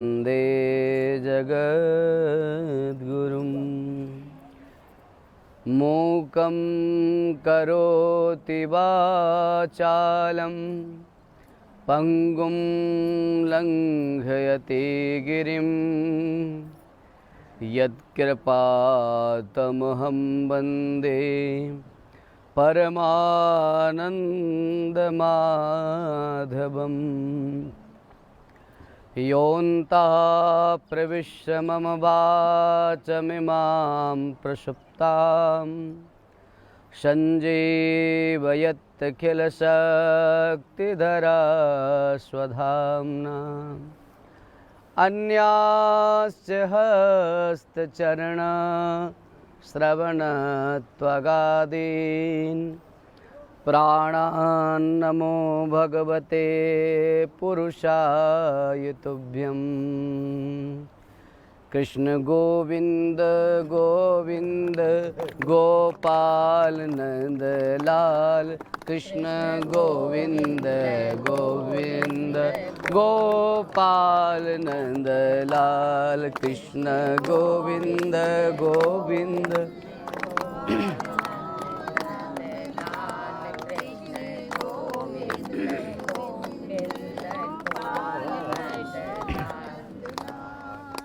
वन्दे जगद्गुरुं मूकं करोति वाचालं पङ्गुं लङ्घयते गिरिं यत्कृपातमहं वन्दे परमानन्दमाधवम्। योऽन्तः प्रविश्य मम वाचमिमां प्रसुप्तां सञ्जीवयत्यखिलशक्तिधरा स्वधाम्ना अन्यास्य हस्तचरणश्रवणत्वगादीन् प्राणान्नमो भगवते पुरुषाय तुभ्यं। कृष्ण गोविंद गोविंद गोपाल नंद लाल, कृष्ण गोविंद गोविंद गोपाल नंद लाल, कृष्ण गोविंद गोविंद।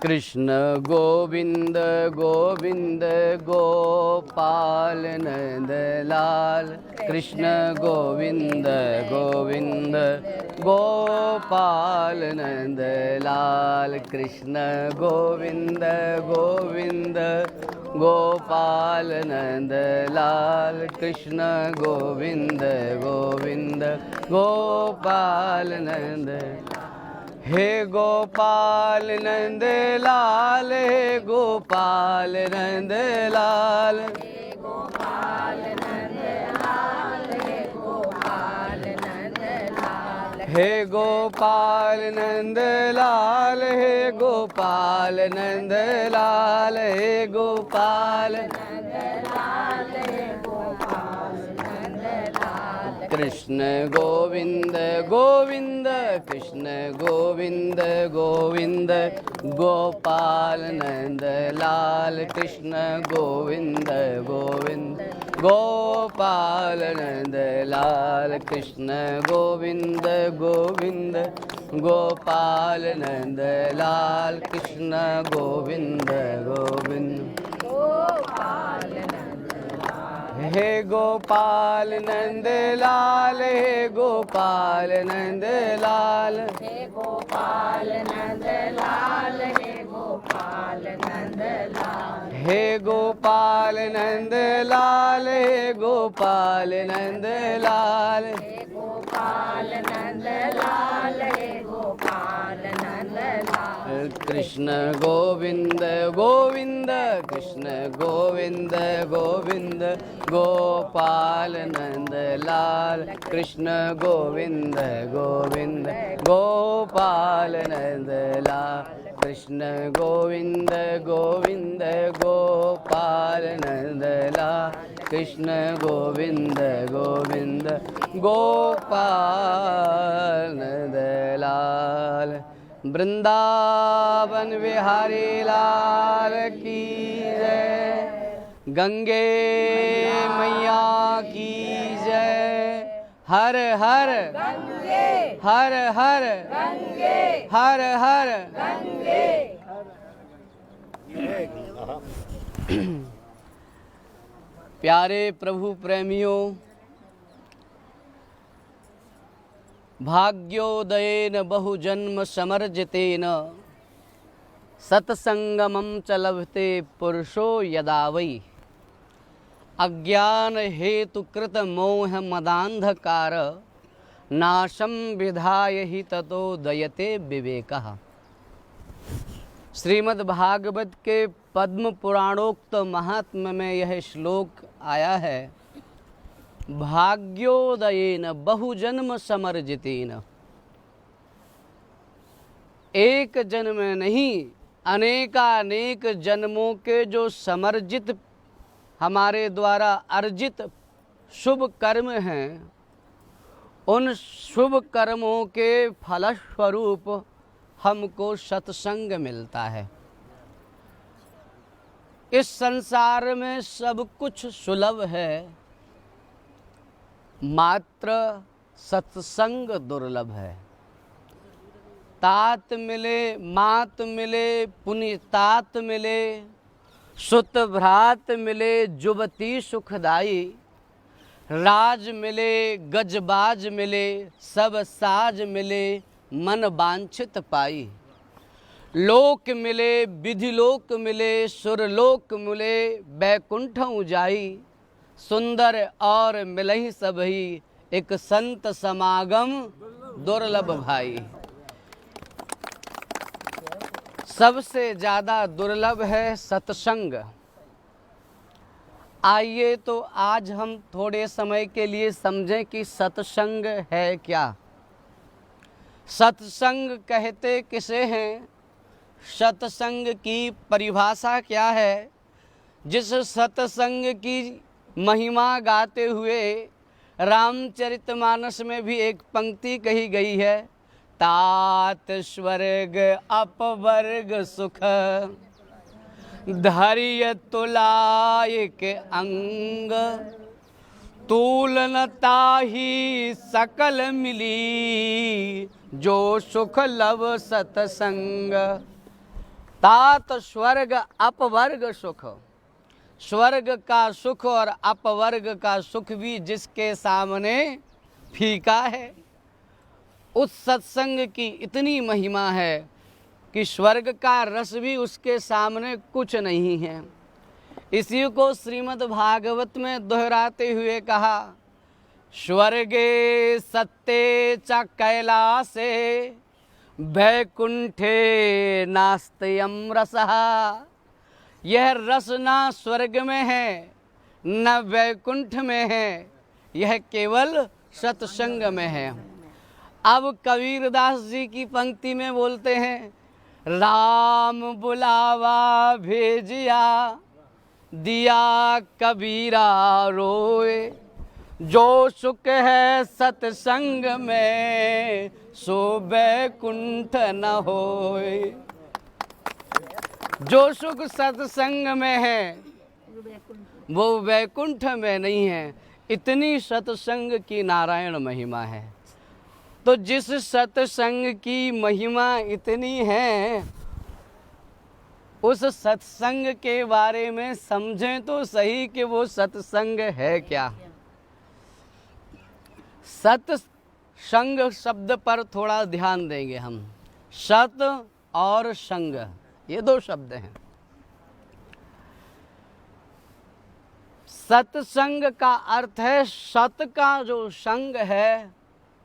कृष्ण गोविंद गोविंद गोपाल नंद लाल, कृष्ण गोविंद गोविंद गोपाल नंद लाल, कृष्ण गोविंद गोविंद गोपाल नंद लाल, कृष्ण गोविंद गोविंद गोपाल नंद। हे गोपाल नंद लाल, हे गोपाल नंद लाल, हे गोपाल नंद लाल, हे गोपाल नंद लाल, हे गोपाल नंद लाल, हे गोपाल नंद लाल, हे गोपाल नंद लाल, हे गोपाल नंद लाल। कृष्ण गोविंद गोविंद, कृष्ण गोविंद गोविंद गोपाल नंद लाल, कृष्ण गोविंद गोविंद गोपाल नंद लाल, कृष्ण गोविंद गोविंद गोपाल नंद लाल, कृष्ण गोविंद गोविंद गोपाल नंद लाल। हे गोपाल नंद लाल, हे गोपाल नंद लाल, हे गोपाल नंद लाल, हे गोपाल नंद लाल, हे गोपाल नंद लाल, हे गोपाल नंद लाल, हे गोपाल नंद लाल, हे गोपाल नंद लाल। कृष्ण गोविंद गोविंद, कृष्ण गोविंद गोविंद गोपाल नंद लाल, कृष्ण गोविंद गोविंद गोपाल नंद लाल, कृष्ण गोविंद गोविंद गोपाल नंद लाल, कृष्ण गोविंद गोविंद गोपाल नंद लाल। वृंदावन बिहारी लाल की जय, गंगे मैया की जय। हर हर गंगे, हर हर गंगे, हर हर गंगे। प्यारे प्रभु प्रेमियों, भाग्योदयेन बहुजन्म समर्जितेन सत्संगमं च लभते पुरुषो यदा वै। अज्ञान हेतुकृत मोह मदांधकार नाशं विधाय हि ततो दयते विवेकः। श्रीमद् भागवत के पद्म पुराणोक्त महात्म्य में यह श्लोक आया है, भाग्योदयेन बहुजन्म समर्जितेन। एक जन्म में नहीं, अनेकानेक जन्मों के जो समर्जित हमारे द्वारा अर्जित शुभ कर्म हैं, उन शुभ कर्मों के फलस्वरूप हमको सत्संग मिलता है। इस संसार में सब कुछ सुलभ है, मात्र सत्संग दुर्लभ है। तात मिले, मात मिले, पुनीतात मिले, सुत भ्रात मिले, जुबती सुखदाई। राज मिले, गजबाज मिले, सब साज मिले, मन वांछित पाई। लोक मिले, विधि लोक मिले, सुरलोक मिले, बैकुंठ जाई। सुंदर और मिलहि सबही, एक संत समागम दुर्लभ भाई। सबसे ज़्यादा दुर्लभ है सत्संग। आइए तो आज हम थोड़े समय के लिए समझें कि सत्संग है क्या। सत्संग कहते किसे हैं, सत्संग की परिभाषा क्या है। जिस सत्संग की महिमा गाते हुए रामचरितमानस में भी एक पंक्ति कही गई है, तात स्वर्ग अपवर्ग सुख, धैर्य तुलायक अंग, तुलनता ही सकल मिली, जो सुख लव सत्संग। तात स्वर्ग अपवर्ग सुख, स्वर्ग का सुख और अपवर्ग का सुख भी जिसके सामने फीका है, उस सत्संग की इतनी महिमा है कि स्वर्ग का रस भी उसके सामने कुछ नहीं है। इसी को श्रीमद् भागवत में दोहराते हुए कहा, स्वर्गे सत्ते च कैलासे, वैकुंठे नास्त्ययं रसः। यह रस ना स्वर्ग में है न वैकुंठ में है, यह केवल सत्संग में है। अब कबीरदास जी की पंक्ति में बोलते हैं, राम बुलावा भेजिया, दिया कबीरा रोए। जो सुख है सत्संग में, सो वैकुंठ न होए। जो सुख सत्संग में है वो वैकुंठ में नहीं है। इतनी सत्संग की नारायण महिमा है। तो जिस सत्संग की महिमा इतनी है, उस सत्संग के बारे में समझें तो सही कि वो सत्संग है क्या। सत्संग शब्द पर थोड़ा ध्यान देंगे हम। सत और संग, ये दो शब्द हैं। सत्संग का अर्थ है सत का जो संग है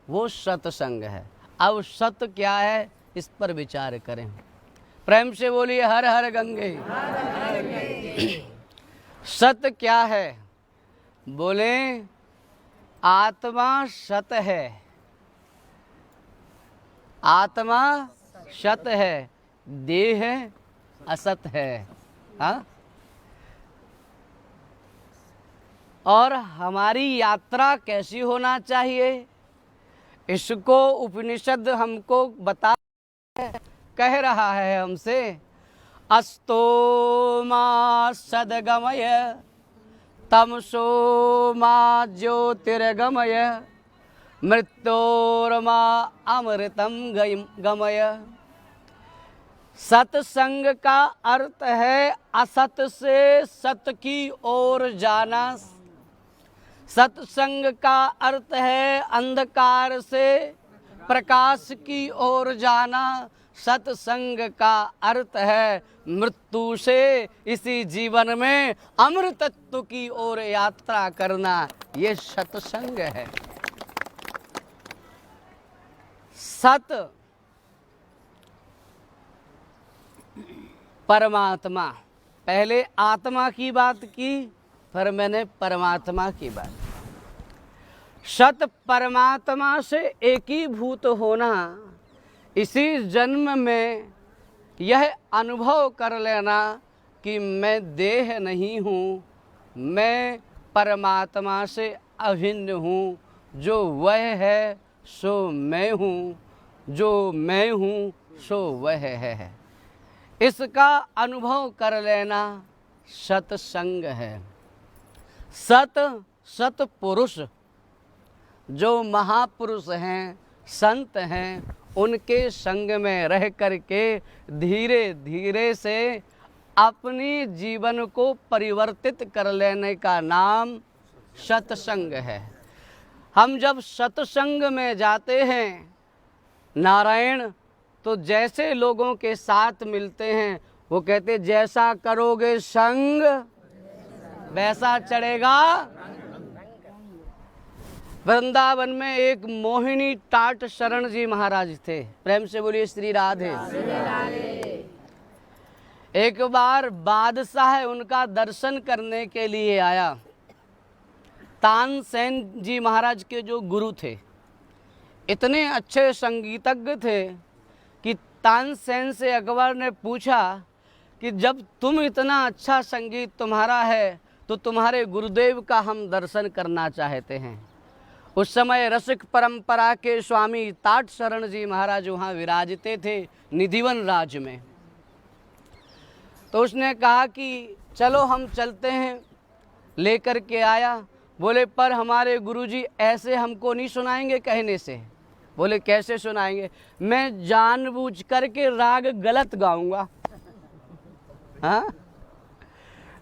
वो सत्संग है। अब सत क्या है इस पर विचार करें। प्रेम से बोलिए हर हर गंगे। सत क्या है, बोले आत्मा सत है। आत्मा सत है, देह असत है। हाँ, और हमारी यात्रा कैसी होना चाहिए, इसको उपनिषद हमको बता कह रहा है हमसे। अस्तो मा सदगमय, तमसो मा ज्योतिर्गमय, मृत्योर्मा अमृतम गमय। सत्संग का अर्थ है असत से सत की ओर जाना। सत्संग का अर्थ है अंधकार से प्रकाश की ओर जाना। सत्संग का अर्थ है मृत्यु से इसी जीवन में अमृतत्व की ओर यात्रा करना। ये सत्संग है। सत परमात्मा, पहले आत्मा की बात की, फिर मैंने परमात्मा की बात। सत परमात्मा से एकीभूत होना, इसी जन्म में यह अनुभव कर लेना कि मैं देह नहीं हूँ, मैं परमात्मा से अभिन्न हूँ। जो वह है सो मैं हूँ, जो मैं हूँ सो वह है। इसका अनुभव कर लेना सत्संग है। सत पुरुष जो महापुरुष हैं, संत हैं, उनके संग में रह करके धीरे धीरे से अपनी जीवन को परिवर्तित कर लेने का नाम सत्संग है। हम जब सत्संग में जाते हैं नारायण, तो जैसे लोगों के साथ मिलते हैं वो कहते जैसा करोगे संग वैसा चढ़ेगा। वृंदावन में एक मोहिनी टाट शरण जी महाराज थे, प्रेम से बोलिए श्री राधे। एक बार बादशाह उनका दर्शन करने के लिए आया। तानसेन जी महाराज के जो गुरु थे, इतने अच्छे संगीतज्ञ थे कि तानसेन से अकबर ने पूछा कि जब तुम इतना अच्छा संगीत तुम्हारा है तो तुम्हारे गुरुदेव का हम दर्शन करना चाहते हैं। उस समय रसिक परंपरा के स्वामी टाट शरण जी महाराज वहाँ विराजते थे निधिवन राज्य में। तो उसने कहा कि चलो हम चलते हैं, लेकर के आया। बोले पर हमारे गुरुजी ऐसे हमको नहीं सुनाएंगे कहने से। बोले कैसे सुनाएंगे? मैं जानबूझ करके राग गलत गाऊंगा। हाँ,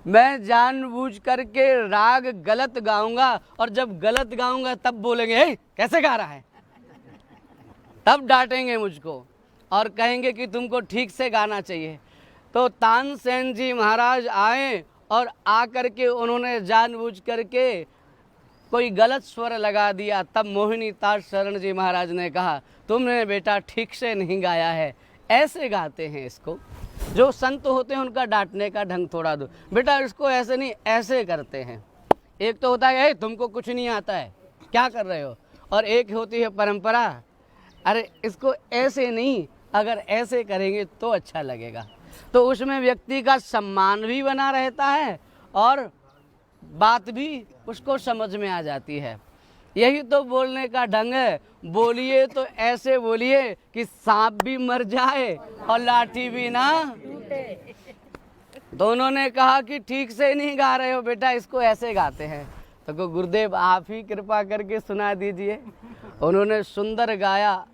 मैं जानबूझ करके राग गलत गाऊंगा, और जब गलत गाऊंगा तब बोलेंगे हे कैसे गा रहा है, तब डांटेंगे मुझको और कहेंगे कि तुमको ठीक से गाना चाहिए। तो तानसेन जी महाराज आए और आकर के उन्होंने जानबूझ करके कोई गलत स्वर लगा दिया। तब मोहिनी टाट शरण जी महाराज ने कहा तुमने बेटा ठीक से नहीं गाया है, ऐसे गाते हैं इसको। जो संत होते हैं उनका डांटने का ढंग थोड़ा दो, बेटा इसको ऐसे नहीं ऐसे करते हैं। एक तो होता है तुमको कुछ नहीं आता है क्या कर रहे हो, और एक होती है परंपरा, अरे इसको ऐसे नहीं, अगर ऐसे करेंगे तो अच्छा लगेगा। तो उसमें व्यक्ति का सम्मान भी बना रहता है और बात भी उसको समझ में आ जाती है। यही तो बोलने का ढंग है। बोलिए तो ऐसे बोलिए कि सांप भी मर जाए और लाठी भी ना टूटे। दोनों ने कहा कि ठीक से नहीं गा रहे हो बेटा, इसको ऐसे गाते हैं। तो गुरुदेव आप ही कृपा करके सुना दीजिए। उन्होंने सुंदर गाया।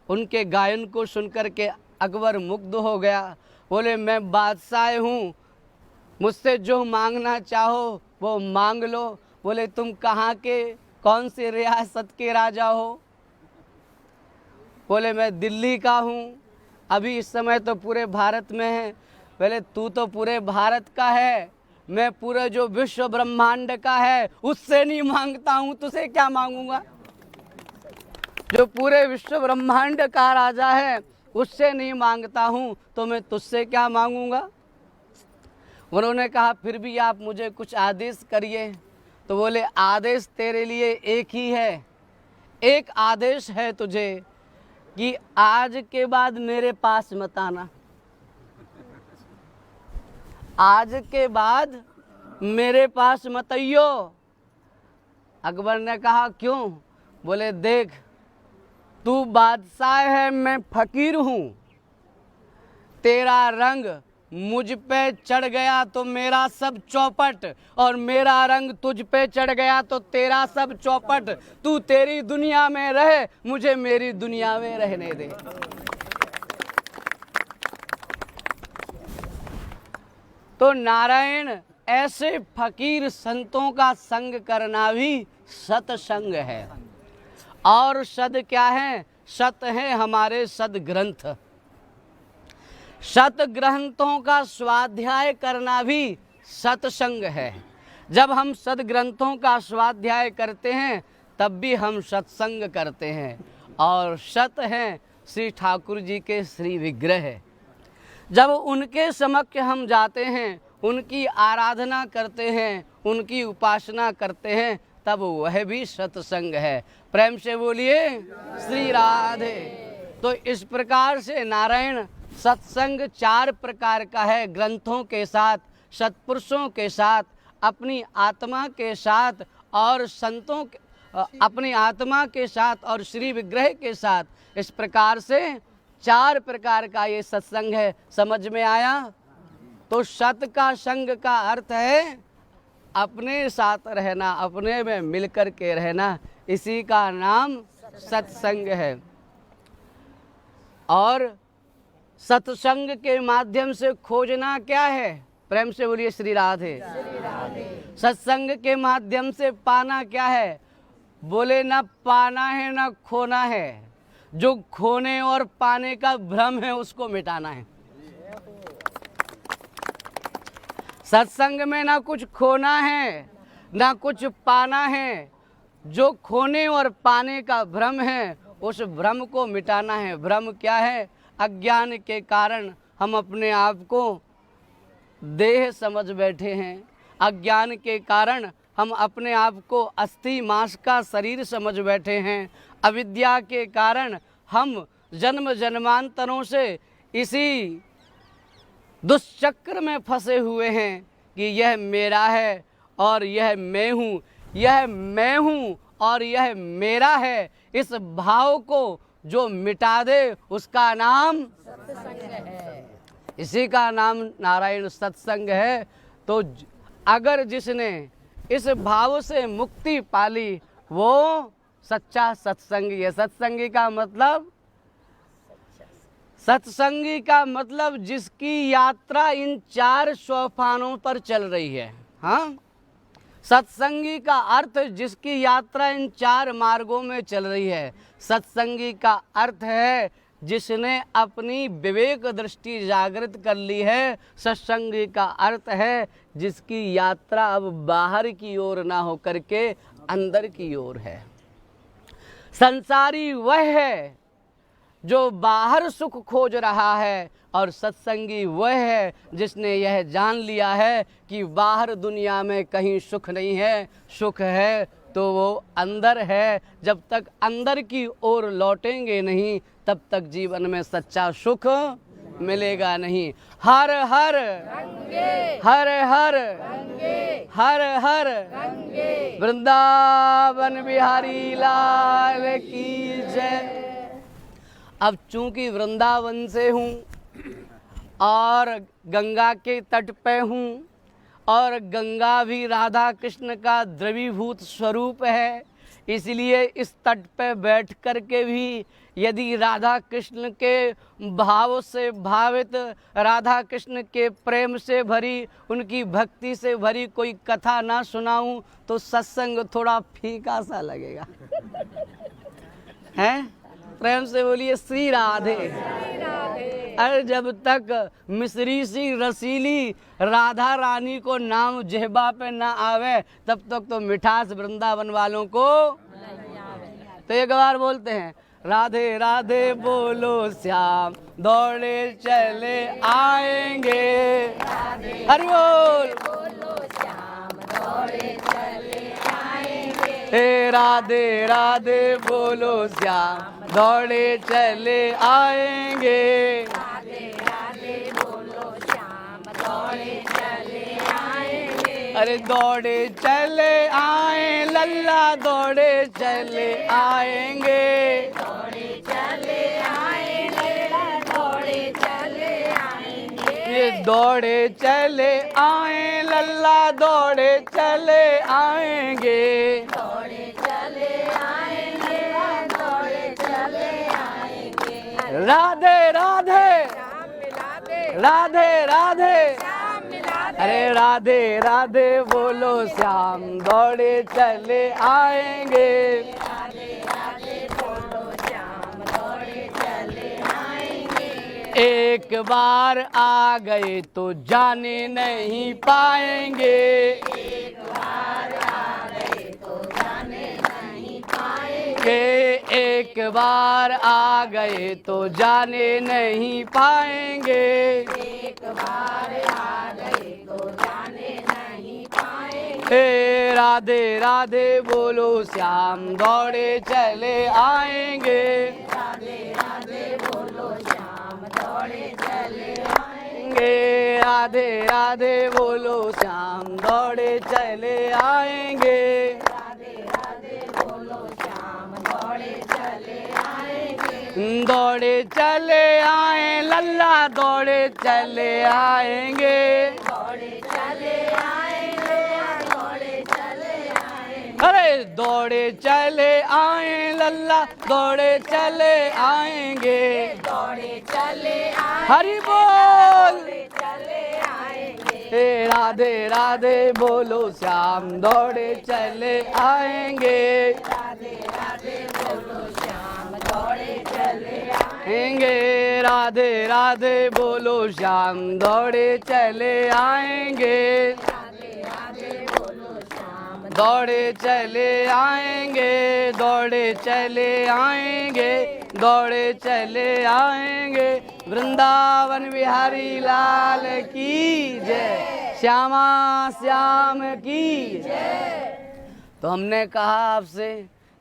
उनके गायन को सुनकर के अकबर मुग्ध हो गया। बोले मैं बादशाह हूँ, मुझसे जो मांगना चाहो वो मांग लो। बोले तुम कहाँ के, कौन सी रियासत के राजा हो? बोले मैं दिल्ली का हूँ, अभी इस समय तो पूरे भारत में है। बोले तू तो पूरे भारत का है, मैं पूरे जो विश्व ब्रह्मांड का है उससे नहीं मांगता हूँ, तुझसे क्या मांगूंगा? जो पूरे विश्व ब्रह्मांड का राजा है उससे नहीं मांगता हूँ तो मैं तुझसे क्या मांगूंगा? उन्होंने कहा फिर भी आप मुझे कुछ आदेश करिए। तो बोले आदेश तेरे लिए एक ही है, एक आदेश है तुझे कि आज के बाद मेरे पास मत आना। आज के बाद मेरे पास मत आइयो। अकबर ने कहा क्यों? बोले देख तू बादशाह है, मैं फकीर हूँ। तेरा रंग मुझ पे चढ़ गया तो मेरा सब चौपट, और मेरा रंग तुझ पे चढ़ गया तो तेरा सब चौपट। तू तेरी दुनिया में रहे, मुझे मेरी दुनिया में रहने दे। तो नारायण ऐसे फकीर संतों का संग करना भी सत्संग है। और सद क्या है? सत है हमारे सदग्रंथ। सत ग्रंथों का स्वाध्याय करना भी सत्संग है। जब हम सदग्रंथों का स्वाध्याय करते हैं तब भी हम सत्संग करते हैं। और सत हैं श्री ठाकुर जी के श्री विग्रह। जब उनके समक्ष हम जाते हैं, उनकी आराधना करते हैं, उनकी उपासना करते हैं, तब वह भी सत्संग है। प्रेम से बोलिए श्री राधे। तो इस प्रकार से नारायण सत्संग 4 प्रकार का है। ग्रंथों के साथ, सत्पुरुषों के साथ, अपनी आत्मा के साथ और संतों अपनी आत्मा के साथ और श्री विग्रह के साथ। इस प्रकार से 4 प्रकार का ये सत्संग है। समझ में आया? तो सत का संग का अर्थ है अपने साथ रहना, अपने में मिलकर के रहना, इसी का नाम सत्संग है। और सत्संग के माध्यम से खोजना क्या है? प्रेम से बोलिए श्री राधे। सत्संग के माध्यम से पाना क्या है? बोले ना पाना है ना खोना है, जो खोने और पाने का भ्रम है उसको मिटाना है। सत्संग में ना कुछ खोना है ना कुछ पाना है, जो खोने और पाने का भ्रम है उस भ्रम को मिटाना है। भ्रम क्या है? अज्ञान के कारण हम अपने आप को देह समझ बैठे हैं। अज्ञान के कारण हम अपने आप को अस्थि मांस का शरीर समझ बैठे हैं। अविद्या के कारण हम जन्म जन्मांतरों से इसी दुष्चक्र में फंसे हुए हैं कि यह मेरा है और यह मैं हूँ, यह मैं हूँ और यह मेरा है। इस भाव को जो मिटा दे उसका नाम सत्संग है। इसी का नाम नारायण सत्संग है। तो अगर जिसने इस भाव से मुक्ति पाली वो सच्चा सत्संगी है। सत्संगी का मतलब, सत्संगी का मतलब जिसकी यात्रा इन 4 सोपानों पर चल रही है। हाँ, सत्संगी का अर्थ जिसकी यात्रा इन 4 मार्गों में चल रही है। सत्संगी का अर्थ है जिसने अपनी विवेक दृष्टि जागृत कर ली है। सत्संगी का अर्थ है जिसकी यात्रा अब बाहर की ओर ना हो करके अंदर की ओर है। संसारी वह है जो बाहर सुख खोज रहा है और सत्संगी वह है जिसने यह जान लिया है कि बाहर दुनिया में कहीं सुख नहीं है, सुख है तो वो अंदर है। जब तक अंदर की ओर लौटेंगे नहीं तब तक जीवन में सच्चा सुख मिलेगा नहीं। हर हर हर हर हर हर वृंदावन बिहारी लाल की जय। अब चूंकि वृंदावन से हूँ और गंगा के तट पे हूँ और गंगा भी राधा कृष्ण का द्रवीभूत स्वरूप है, इसलिए इस तट पे बैठ कर के भी यदि राधा कृष्ण के भाव से भावित, राधा कृष्ण के प्रेम से भरी, उनकी भक्ति से भरी कोई कथा ना सुनाऊं तो सत्संग थोड़ा फीका सा लगेगा। हैं? प्रेम से बोलिए श्री राधे। अरे जब तक मिश्री सी रसीली राधा रानी को नाम जेहबा पे ना आवे तब तक तो मिठास वृंदावन वालों को। तो एक बार बोलते हैं राधे राधे बोलो श्याम दौड़े चले आएंगे। हरि बोल। हे राधे राधे बोलो श्याम दौड़े चले आएंगे। राधे राधे बोलो श्याम दौड़े चले आएंगे। अरे दौड़े चले आए लल्ला दौड़े चले आएंगे। दौड़े चले आए लल्ला दौड़े चले आएंगे। ये दौड़े चले आए लल्ला दौड़े चले आएंगे। दौड़े चले आएंगे दौड़े चले आएंगे। राधे राधे राधे राधे। अरे राधे राधे बोलो श्याम दौड़े चले आएंगे। राधे राधे बोलो श्याम दौड़े चले आएंगे। एक बार आ गए तो जाने नहीं पाएंगे। एक बार आ गए तो जाने नहीं पाएंगे। एक बार आ गए तो जाने नहीं पाएंगे। एक बार आ गए तो जाने नहीं पाएंगे। राधे राधे बोलो श्याम दौड़े चले आएंगे। राधे राधे बोलो श्याम दौड़े चले आएंगे। राधे राधे बोलो श्याम दौड़े चले आएंगे। राधे राधे बोलो श्याम दौड़े चले आएंगे। दौड़े चले आए लल्ला, दौड़े चले आएंगे, दौड़े चले आएंगे, दौड़े चले आएंगे। अरे दौड़े चले आए लल्ला, दौड़े चले आएंगे, दौड़े चले आएंगे, हरि बोल। दौड़े चले आएंगे। हे राधे राधे बोलो श्याम, दौड़े चले आएंगे, राधे राधे बोलो श्याम, दौड़े चले आएंगे, राधे राधे बोलो श्याम, दौड़े चले आएंगे, राधे राधे बोलो श्याम, दौड़े चले आएंगे, दौड़े चले आएंगे, दौड़े चले आएंगे। वृंदावन बिहारी लाल की जय, श्यामा श्याम की जय। तो हमने कहा आपसे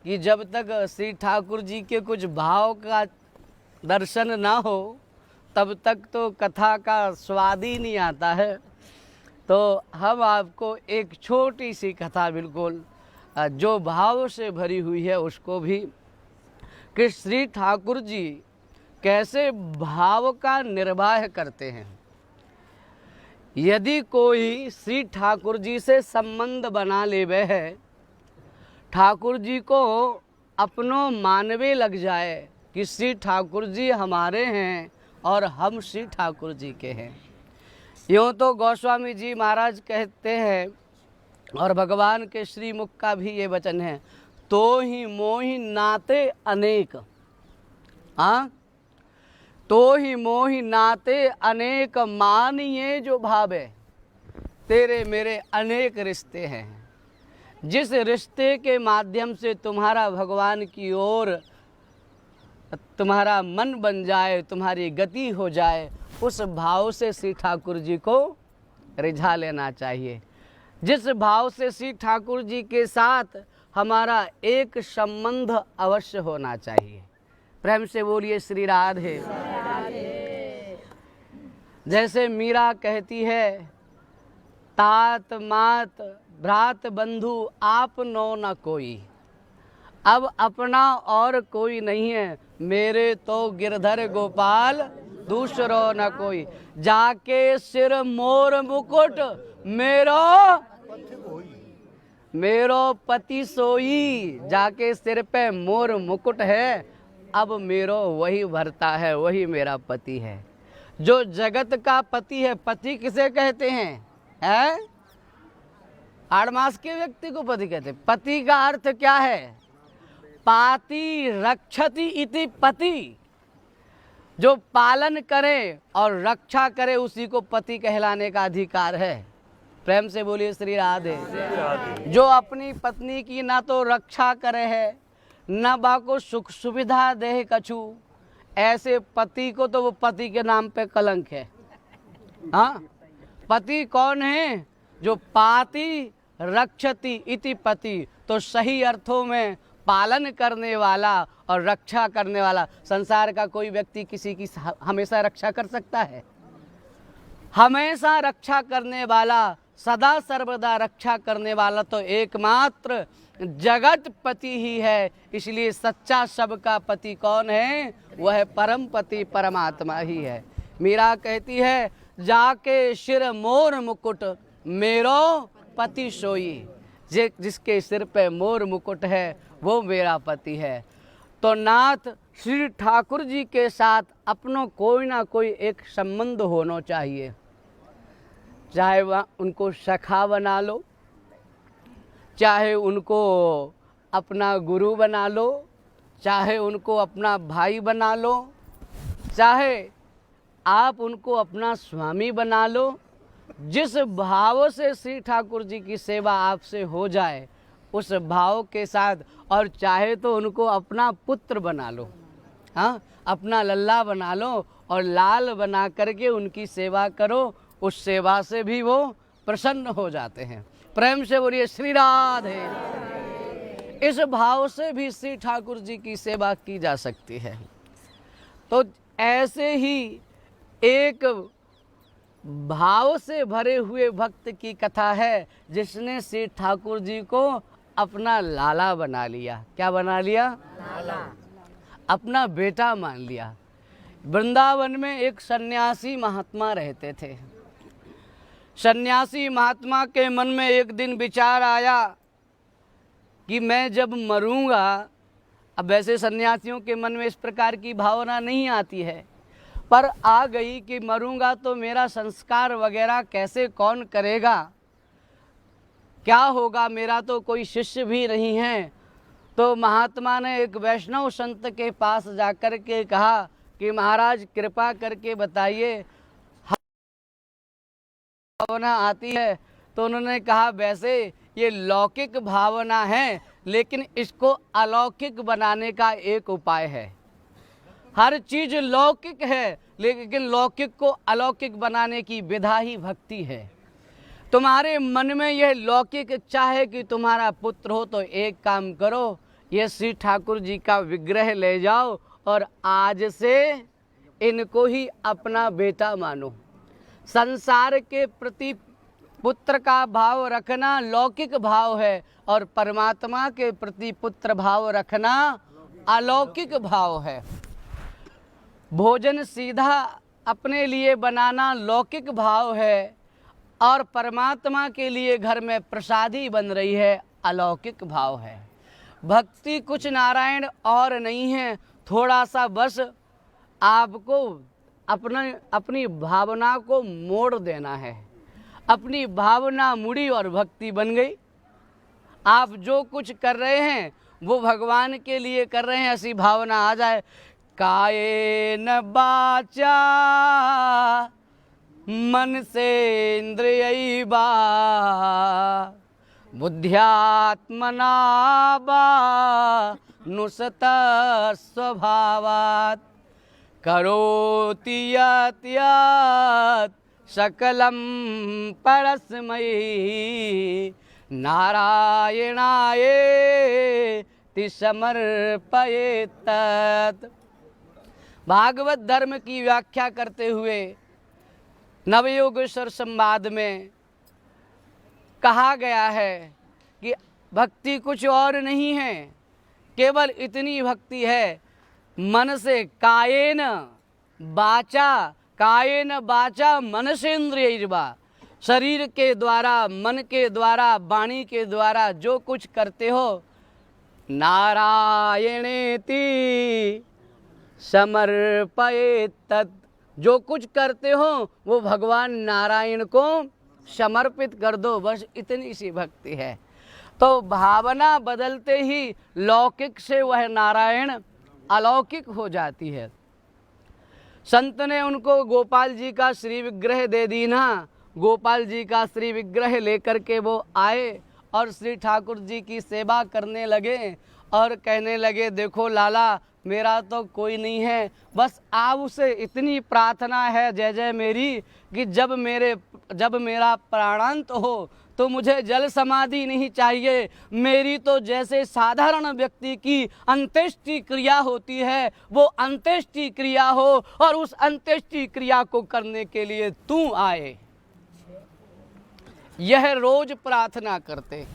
कि जब तक श्री ठाकुर जी के कुछ भाव का दर्शन ना हो तब तक तो कथा का स्वाद ही नहीं आता है। तो हम आपको एक छोटी सी कथा बिल्कुल जो भाव से भरी हुई है उसको भी, कि श्री ठाकुर जी कैसे भाव का निर्वाह करते हैं। यदि कोई श्री ठाकुर जी से संबंध बना लेवे है, ठाकुर जी को अपनों मानवे लग जाए कि श्री ठाकुर जी हमारे हैं और हम श्री ठाकुर जी के हैं। यूँ तो गोस्वामी जी महाराज कहते हैं और भगवान के श्री मुख का भी ये वचन है, तो ही मोहि नाते अनेक, हाँ, तो ही मोहि नाते अनेक, मानिए जो भावे, तेरे मेरे अनेक रिश्ते हैं। जिस रिश्ते के माध्यम से तुम्हारा भगवान की ओर तुम्हारा मन बन जाए, तुम्हारी गति हो जाए, उस भाव से श्री ठाकुर जी को रिझा लेना चाहिए। जिस भाव से श्री ठाकुर जी के साथ हमारा एक संबंध अवश्य होना चाहिए। प्रेम से बोलिए श्री राधे। जैसे मीरा कहती है, तात मात भ्रात बंधु आप नो न कोई, अब अपना और कोई नहीं है, मेरे तो गिरधर गोपाल दूसरो न कोई, जाके सिर मोर मुकुट मेरो पति सोई, जाके सिर पे मोर मुकुट है, अब मेरो वही भरता है, वही मेरा पति है। जो जगत का पति है, पति किसे कहते हैं? 8 मास के व्यक्ति को पति कहते हैं। पति का अर्थ क्या है? पाति रक्षति इति पति, जो पालन करे और रक्षा करे उसी को पति कहलाने का अधिकार है। प्रेम से बोलिए श्री राधे। जो अपनी पत्नी की ना तो रक्षा करे है, न बाको सुख सुविधा दे कछु, ऐसे पति को तो वो पति के नाम पे कलंक है। हाँ, पति कौन है? जो पाति रक्षति इति पति, तो सही अर्थों में पालन करने वाला और रक्षा करने वाला। संसार का कोई व्यक्ति किसी की हमेशा रक्षा कर सकता है? हमेशा रक्षा करने वाला, सदा सर्वदा रक्षा करने वाला तो एकमात्र जगत पति ही है। इसलिए सच्चा सबका पति कौन है? वह परम पति परमात्मा ही है। मीरा कहती है, जाके सिर मोर मुकुट मेरो पति सोई, जिसके सिर पे मोर मुकुट है वो मेरा पति है। तो नाथ श्री ठाकुर जी के साथ अपनों कोई ना कोई एक संबंध होना चाहिए। चाहे वह उनको सखा बना लो, चाहे उनको अपना गुरु बना लो, चाहे उनको अपना भाई बना लो, चाहे आप उनको अपना स्वामी बना लो। जिस भाव से श्री ठाकुर जी की सेवा आपसे हो जाए उस भाव के साथ, और चाहे तो उनको अपना पुत्र बना लो, हाँ, अपना लल्ला बना लो और लाल बना करके उनकी सेवा करो, उस सेवा से भी वो प्रसन्न हो जाते हैं। प्रेम से बोलिए श्री राधे। इस भाव से भी श्री ठाकुर जी की सेवा की जा सकती है। तो ऐसे ही एक भाव से भरे हुए भक्त की कथा है जिसने श्री ठाकुर जी को अपना लाला बना लिया। क्या बना लिया? लाला। अपना बेटा मान लिया। वृंदावन में एक सन्यासी महात्मा रहते थे। सन्यासी महात्मा के मन में एक दिन विचार आया कि मैं जब मरूंगा, अब वैसे सन्यासियों के मन में इस प्रकार की भावना नहीं आती है, पर आ गई कि मरूंगा तो मेरा संस्कार वगैरह कैसे कौन करेगा, क्या होगा, मेरा तो कोई शिष्य भी नहीं है। तो महात्मा ने एक वैष्णव संत के पास जाकर के कहा कि महाराज कृपा करके बताइए भावना आती है। तो उन्होंने कहा वैसे ये लौकिक भावना है, लेकिन इसको अलौकिक बनाने का एक उपाय है। हर चीज लौकिक है, लेकिन लौकिक को अलौकिक बनाने की विधा ही भक्ति है। तुम्हारे मन में यह लौकिक इच्छा है कि तुम्हारा पुत्र हो, तो एक काम करो, ये श्री ठाकुर जी का विग्रह ले जाओ और आज से इनको ही अपना बेटा मानो। संसार के प्रति पुत्र का भाव रखना लौकिक भाव है और परमात्मा के प्रति पुत्र भाव रखना अलौकिक भाव है। भोजन सीधा अपने लिए बनाना लौकिक भाव है और परमात्मा के लिए घर में प्रसादी बन रही है, अलौकिक भाव है। भक्ति कुछ नारायण और नहीं है, थोड़ा सा बस आपको अपनी भावना को मोड़ देना है। अपनी भावना मुड़ी और भक्ति बन गई। आप जो कुछ कर रहे हैं वो भगवान के लिए कर रहे हैं, ऐसी भावना आ जाए। कायेन वाचा मन से इंद्रिय बा बुद्ध्यात्मना बा नुसत स्वभावात् करोति यत् यत् सकलं परस्मै नारायणायेति समर्पयेत्। भागवत धर्म की व्याख्या करते हुए नवयोगेश्वर संवाद में कहा गया है कि भक्ति कुछ और नहीं है, केवल इतनी भक्ति है, मन से कायेन वाचा मनसेन्द्रियैर्वा, शरीर के द्वारा, मन के द्वारा, वाणी के द्वारा जो कुछ करते हो, नारायणेति समर्पयेत्, जो कुछ करते हो वो भगवान नारायण को समर्पित कर दो, बस इतनी सी भक्ति है। तो भावना बदलते ही लौकिक से वह नारायण अलौकिक हो जाती है। संत ने उनको गोपाल जी का श्री विग्रह दे दी ना। गोपाल जी का श्री विग्रह लेकर के वो आए और श्री ठाकुर जी की सेवा करने लगे और कहने लगे, देखो लाला, मेरा तो कोई नहीं है, बस आप उसे इतनी प्रार्थना है जय जय मेरी कि जब मेरा प्राणांत हो तो मुझे जल समाधि नहीं चाहिए। मेरी तो जैसे साधारण व्यक्ति की अंत्येष्टि क्रिया होती है, वो अंत्येष्टि क्रिया हो और उस अंत्येष्टि क्रिया को करने के लिए तू आए। यह रोज प्रार्थना करते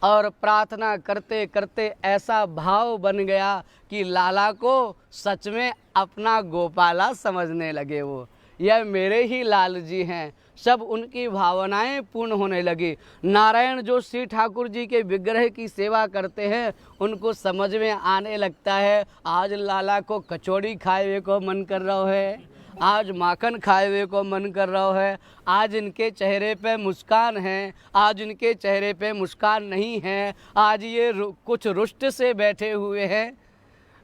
और प्रार्थना करते करते ऐसा भाव बन गया कि लाला को सच में अपना गोपाला समझने लगे। वो यह मेरे ही लाल जी हैं, सब उनकी भावनाएं पूर्ण होने लगी। नारायण जो श्री ठाकुर जी के विग्रह की सेवा करते हैं उनको समझ में आने लगता है, आज लाला को कचौड़ी खाए हुए को मन कर रहा है, आज माखन खाए हुए को मन कर रहा है, आज इनके चेहरे पे मुस्कान है, आज इनके चेहरे पे मुस्कान नहीं है, आज ये कुछ रुष्ट से बैठे हुए हैं।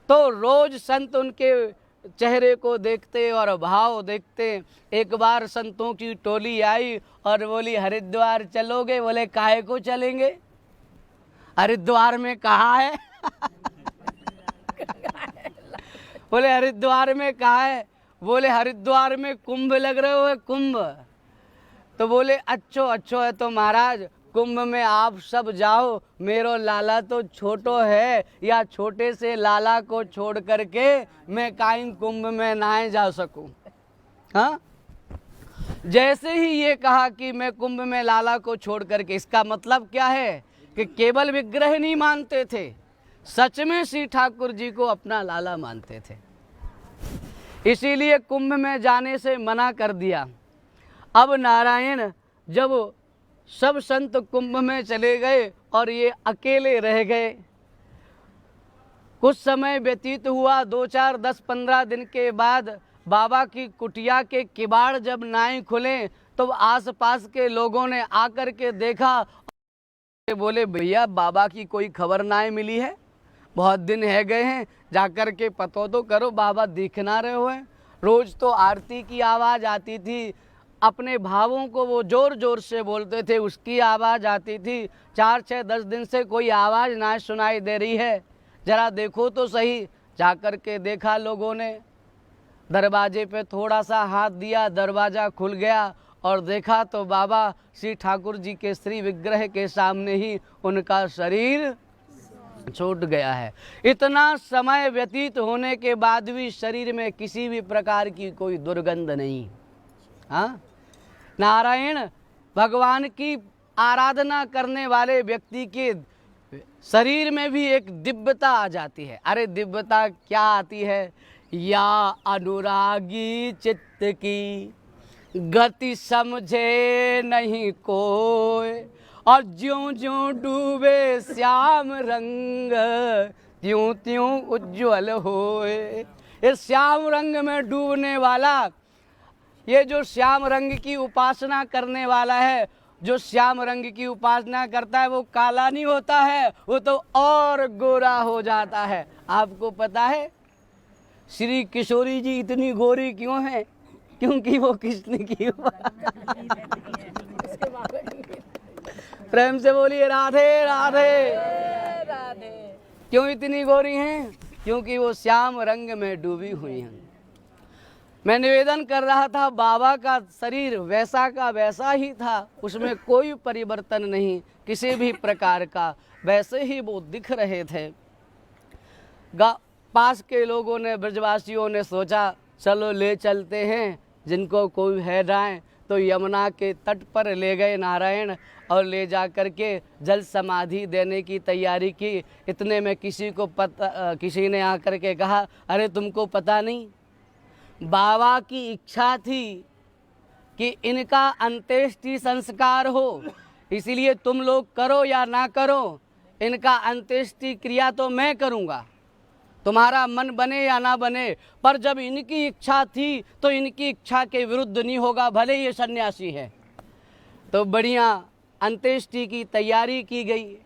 तो रोज संत उनके चेहरे को देखते और भाव देखते। एक बार संतों की टोली आई और बोली, हरिद्वार चलोगे? बोले, काहे को चलेंगे, हरिद्वार में कहाँ है? बोले, हरिद्वार में कहाँ है? बोले, हरिद्वार में कुंभ लग रहे हो, कुंभ। तो बोले, अच्छो है तो महाराज, कुंभ में आप सब जाओ, मेरो लाला तो छोटो है, या छोटे से लाला को छोड़ करके मैं काइन कुंभ में नहाए जा सकूं। हाँ, जैसे ही ये कहा कि मैं कुंभ में लाला को छोड़ करके, इसका मतलब क्या है कि केवल विग्रह नहीं मानते थे, सच में श्री ठाकुर जी को अपना लाला मानते थे, इसीलिए कुंभ में जाने से मना कर दिया। अब नारायण जब सब संत कुंभ में चले गए और ये अकेले रह गए, कुछ समय व्यतीत हुआ, 2, 4, 10, 15 दिन के बाद बाबा की कुटिया के किवाड़ जब नाई खुले तो आसपास के लोगों ने आकर के देखा, बोले भैया बाबा की कोई खबर नाई मिली है, बहुत दिन है गए हैं, जाकर के पतो तो करो, बाबा दिख ना रहे हुए। रोज तो आरती की आवाज़ आती थी, अपने भावों को वो जोर जोर से बोलते थे, उसकी आवाज़ आती थी। 4, 6, 10 दिन से कोई आवाज़ ना सुनाई दे रही है, जरा देखो तो सही। जाकर के देखा लोगों ने, दरवाजे पे थोड़ा सा हाथ दिया, दरवाज़ा खुल गया और देखा तो बाबा श्री ठाकुर जी के श्री विग्रह के सामने ही उनका शरीर छूट गया है। इतना समय व्यतीत होने के बाद भी शरीर में किसी भी प्रकार की कोई दुर्गंध नहीं। हाँ, नारायण भगवान की आराधना करने वाले व्यक्ति के शरीर में भी एक दिव्यता आ जाती है। अरे दिव्यता क्या आती है? या अनुरागी चित्त की गति समझे नहीं कोई, और ज्यों ज्यों डूबे श्याम रंग त्यों त्यों उज्ज्वल होए। इस श्याम रंग में डूबने वाला, ये जो श्याम रंग की उपासना करने वाला है, जो श्याम रंग की उपासना करता है वो काला नहीं होता है, वो तो और गोरा हो जाता है। आपको पता है श्री किशोरी जी इतनी गोरी क्यों है? क्योंकि वो कृष्ण की प्रेम से बोलिए राधे राधे राधे। क्यों इतनी गोरी हैं? क्योंकि वो श्याम रंग में डूबी हुई हैं। मैं निवेदन कर रहा था, बाबा का शरीर वैसा का वैसा ही था, उसमें कोई परिवर्तन नहीं किसी भी प्रकार का, वैसे ही वो दिख रहे थे। पास के लोगों ने, ब्रजवासियों ने सोचा चलो ले चलते हैं, जिनको कोई है जाए, तो यमुना के तट पर ले गए नारायण और ले जा कर के जल समाधि देने की तैयारी की। इतने में किसी ने आकर के कहा, अरे तुमको पता नहीं, बाबा की इच्छा थी कि इनका अंत्येष्टि संस्कार हो, इसलिए तुम लोग करो या ना करो, इनका अंत्येष्टि क्रिया तो मैं करूँगा, तुम्हारा मन बने या ना बने, पर जब इनकी इच्छा थी तो इनकी इच्छा के विरुद्ध नहीं होगा, भले ये सन्यासी है। तो बढ़िया अंत्येष्टि की तैयारी की गई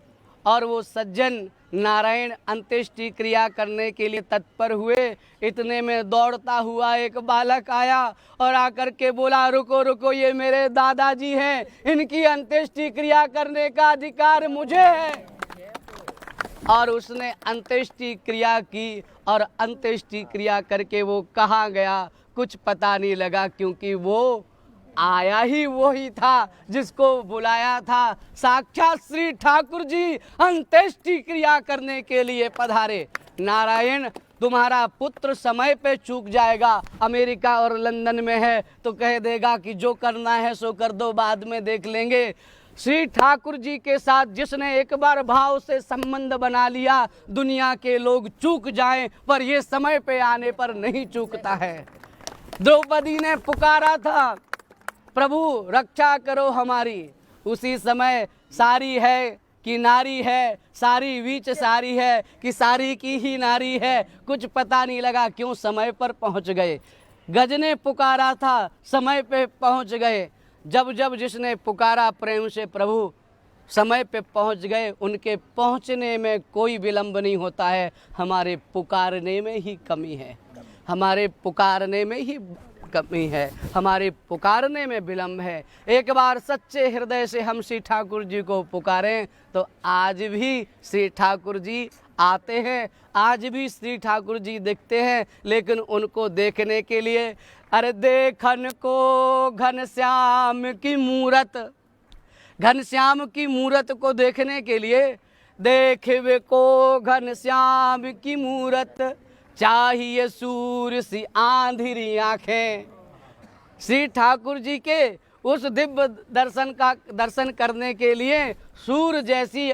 और वो सज्जन नारायण अंत्येष्टि क्रिया करने के लिए तत्पर हुए। इतने में दौड़ता हुआ एक बालक आया और आकर के बोला, रुको रुको, ये मेरे दादाजी हैं, इनकी अंत्येष्टि क्रिया करने का अधिकार मुझे है। और उसने अंत्येष्टि क्रिया की और अंत्येष्टि क्रिया करके वो कहाँ गया कुछ पता नहीं लगा, क्योंकि वो आया ही वही था जिसको बुलाया था। साक्षात श्री ठाकुर जी अंत्येष्टि क्रिया करने के लिए पधारे। नारायण तुम्हारा पुत्र समय पे चूक जाएगा, अमेरिका और लंदन में है, तो कह देगा कि जो करना है सो कर दो, बाद में देख लेंगे। श्री ठाकुर जी के साथ जिसने एक बार भाव से संबंध बना लिया, दुनिया के लोग चूक जाएं पर ये समय पे आने पर नहीं चूकता है। द्रौपदी ने पुकारा था, प्रभु रक्षा करो हमारी, उसी समय सारी है कि नारी है, सारी बीच सारी है कि सारी की ही नारी है, कुछ पता नहीं लगा क्यों समय पर पहुंच गए। गज ने पुकारा था, समय पे पहुंच गए। जब जब जिसने पुकारा प्रेम से प्रभु समय पे पहुंच गए। उनके पहुंचने में कोई विलंब नहीं होता है, हमारे पुकारने में ही कमी है, हमारे पुकारने में ही कमी है, हमारे पुकारने में विलंब है। एक बार सच्चे हृदय से हम श्री ठाकुर जी को पुकारें तो आज भी श्री ठाकुर जी आते हैं, आज भी श्री ठाकुर जी दिखते हैं। लेकिन उनको देखने के लिए, अरे देखन को घनश्याम की मूरत, घनश्याम की मूरत को देखने के लिए, देखवे को घनश्याम की मूरत, चाहिए सूर्य सी आंधिरी आँखें। श्री ठाकुर जी के उस दिव्य दर्शन करने के लिए सूर्य जैसी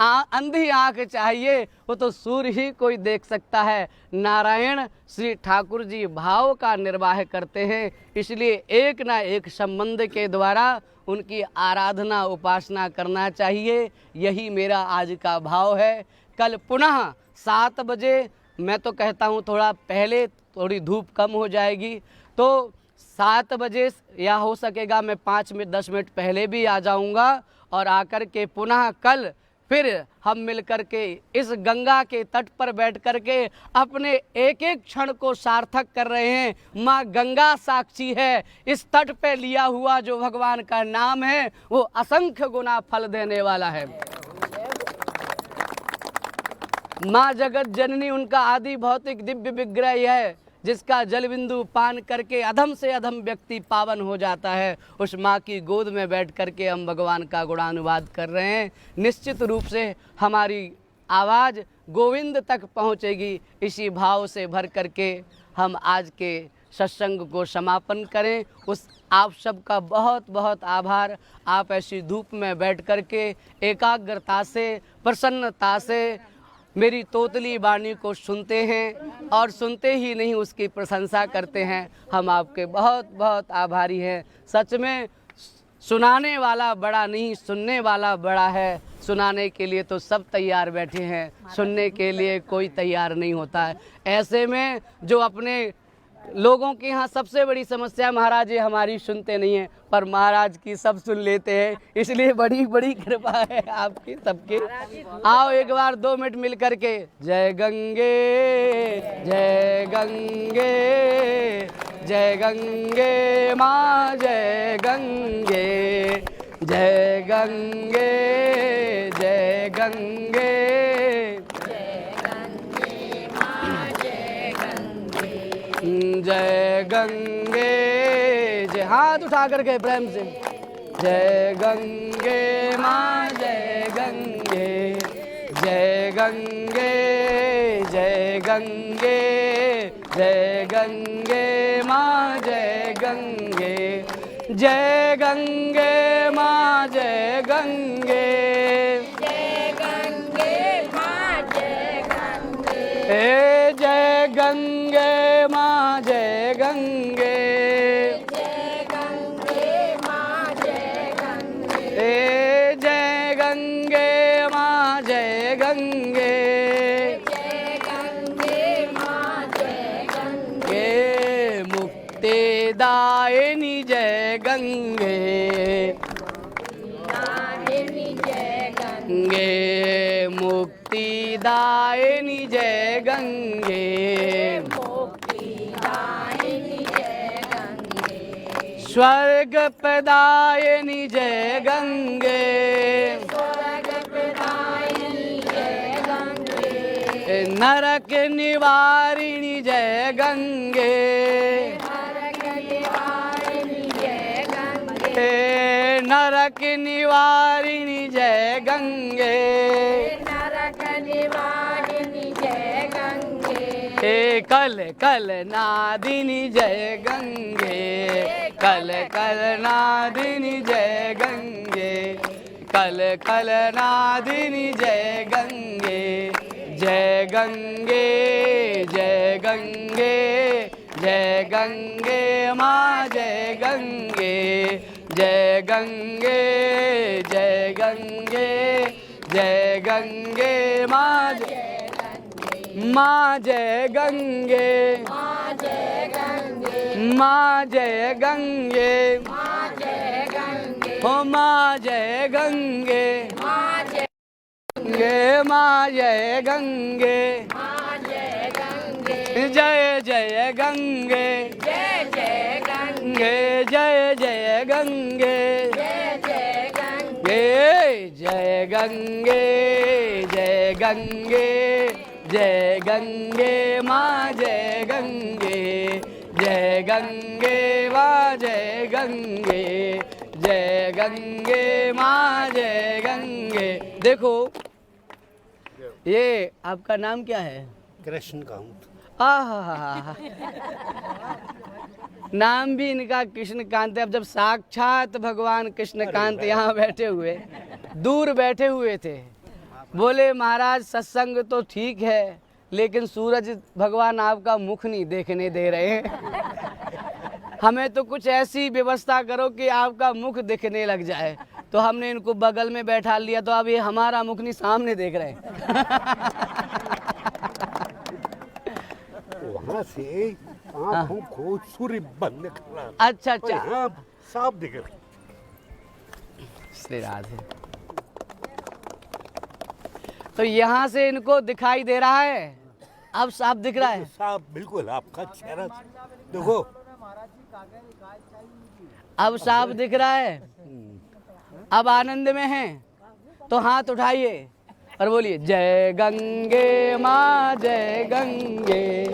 अंधी आंख चाहिए, वो तो सूर्य ही कोई देख सकता है। नारायण श्री ठाकुर जी भाव का निर्वाह करते हैं, इसलिए एक ना एक संबंध के द्वारा उनकी आराधना उपासना करना चाहिए। यही मेरा आज का भाव है। कल पुनः 7 बजे, मैं तो कहता हूँ थोड़ा पहले, थोड़ी धूप कम हो जाएगी तो 7 बजे, या हो सकेगा मैं 5 मिनट 10 मिनट पहले भी आ जाऊँगा, और आकर के पुनः कल फिर हम मिल कर के इस गंगा के तट पर बैठ कर के अपने एक एक क्षण को सार्थक कर रहे हैं। माँ गंगा साक्षी है, इस तट पे लिया हुआ जो भगवान का नाम है वो असंख्य गुना फल देने वाला है। माँ जगत जननी उनका आदि भौतिक दिव्य विग्रह है, जिसका जल बिंदु पान करके अधम से अधम व्यक्ति पावन हो जाता है। उस माँ की गोद में बैठ करके हम भगवान का गुणानुवाद कर रहे हैं। निश्चित रूप से हमारी आवाज़ गोविंद तक पहुँचेगी। इसी भाव से भर करके हम आज के सत्संग को समापन करें। उस आप सबका बहुत बहुत आभार। आप ऐसी धूप में बैठ करके एकाग्रता से, प्रसन्नता से मेरी तोतली वाणी को सुनते हैं, और सुनते ही नहीं उसकी प्रशंसा करते हैं। हम आपके बहुत बहुत आभारी हैं। सच में सुनाने वाला बड़ा नहीं, सुनने वाला बड़ा है। सुनाने के लिए तो सब तैयार बैठे हैं, सुनने के लिए कोई तैयार नहीं होता है। ऐसे में जो अपने लोगों के यहाँ सबसे बड़ी समस्या, महाराज ये हमारी सुनते नहीं हैं, पर महाराज की सब सुन लेते हैं, इसलिए बड़ी बड़ी कृपा है आपकी सबकी। आओ एक बार 2 मिनट मिल करके जय गंगे जय गंगे जय गंगे माँ जय गंगे जय गंगे जय गंगे जय गंगे जय। हाथ उठा करके प्रेम से जय गंगे माँ जय गंगे जय गंगे जय गंगे जय गंगे माँ जय गंगे जय गंगे माँ जय गंगे जय गंगे माँ जय गंगे जय गंगे माँ जय गंगे जय गंगे माँ जय गंगे जय गंगे माँ जय गंगे जय गंगे माँ जय गंगे मुक्तिदायिनी जय गंगे दायिनी जय गंगे गंगे मुक्तिदायिनी जय गंगे मुक्तिदायिनी जय गंगे स्वर्ग प्रदायिनी जय गंगे स्वर्ग प्रदायिनी जय गंगे नरक निवारिणी जय गंगे नरक निवारिणी जय गंगे नरक निवारिणी जय गंगे नरक निवारिणी जय गंगे कल कल नादिनी जय गंगे कल कल नादिनी जय गंगे कल कल नादिनी जय गंगे जय गंगे जय गंगे जय गंगे माँ जय गंगे जय गंगे जय गंगे जय गंगे माँ माँ जय गंगे माँ जय गंगे माँ जय गंगे माँ जय गंगे हो माँ जय गंगे माँ जय गे माँ जय गंगे माँ जय गंगे जय जय गंगे जय जय गंगे गे जय जय गंगे जय जय गंगे गे जय गंगे जय गंगे जय गंगे माँ जय गंगे जय गंगे माँ जय गंगे जय गंगे माँ जय गंगे। देखो ये आपका नाम क्या है? कृष्णकांत। आहा, नाम भी इनका कृष्णकांत है। अब जब साक्षात भगवान कृष्णकांत यहाँ बैठे हुए, दूर बैठे हुए थे, बोले महाराज सत्संग तो ठीक है, लेकिन सूरज भगवान आपका मुख नहीं देखने दे रहे हैं। हमें तो कुछ ऐसी व्यवस्था करो कि आपका मुख दिखने लग जाए। तो हमने इनको बगल में बैठा लिया, तो अब ये हमारा मुख नहीं सामने देख रहे हैं। वहाँ से आँखों को सूर्य बंद कर रहा। अच्छा अच्छा, हाँ, साफ दिख रहा। श्री राधे। तो यहाँ से इनको दिखाई दे रहा है, अब साफ दिख रहा है। साफ बिल्कुल आपका चेहरा देखो, अब साफ दिख रहा है, अब आनंद में हैं। तो हाथ उठाइए और बोलिए जय गंगे माँ जय गंगे,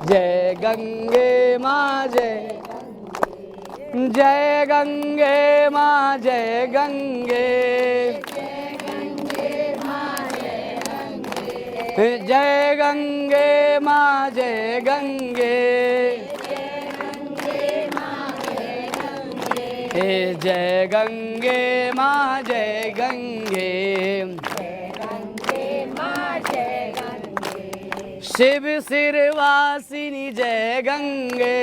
जय गंगे माँ जय, जय गंगे माँ जय गंगे, जय गंगे माँ जय गंगे, जय गंगे माँ जय गंगे, जय गंगे माँ जय गंगे, शिव सिरवासिनी जय गंगे,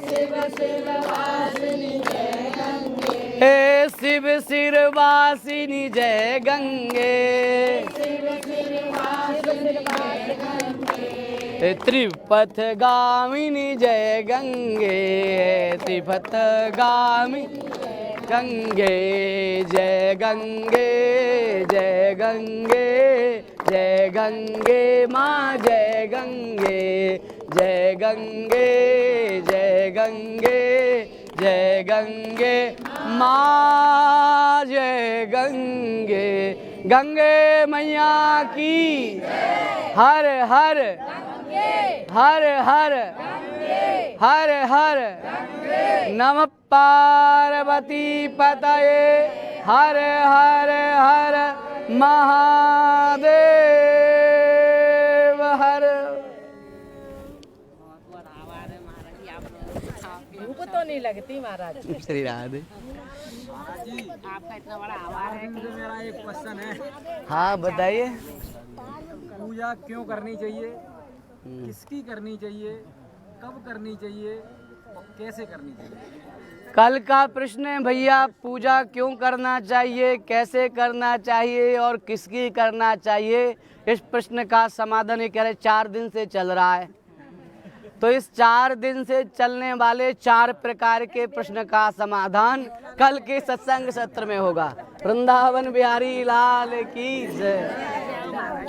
शिव सिरवासिनी जय गंगे, हे शिव सिरवासिनी जय गंगे, शिव सिरवासिनी जय गंगे, त्रिपथ गामिनी जय गंगे, त्रिपथ गामिनी गंगे, जय गंगे जय गंगे, जय गंगे माँ जय गंगे, जय गंगे जय गंगे, जय गंगे माँ जय गंगे। गंगे मैया की हर हर हर हर हर हर नमः पार्वती पतये, हर हर हर महादेव हर। भूख तो नहीं लगती महाराज। श्री राधे। आपका इतना बड़ा आभार है कि मेरा एक क्वेश्चन है, हाँ बताइए। पूजा क्यों करनी चाहिए, किसकी करनी चाहिए, कब करनी चाहिए और कैसे करनी चाहिए? कल का प्रश्न है भैया, पूजा क्यों करना चाहिए, कैसे करना चाहिए और किसकी करना चाहिए। इस प्रश्न का समाधान ये कह रहे 4 दिन से चल रहा है। तो इस 4 दिन से चलने वाले 4 प्रकार के प्रश्न का समाधान कल के सत्संग सत्र में होगा। वृंदावन बिहारी लाल की जय।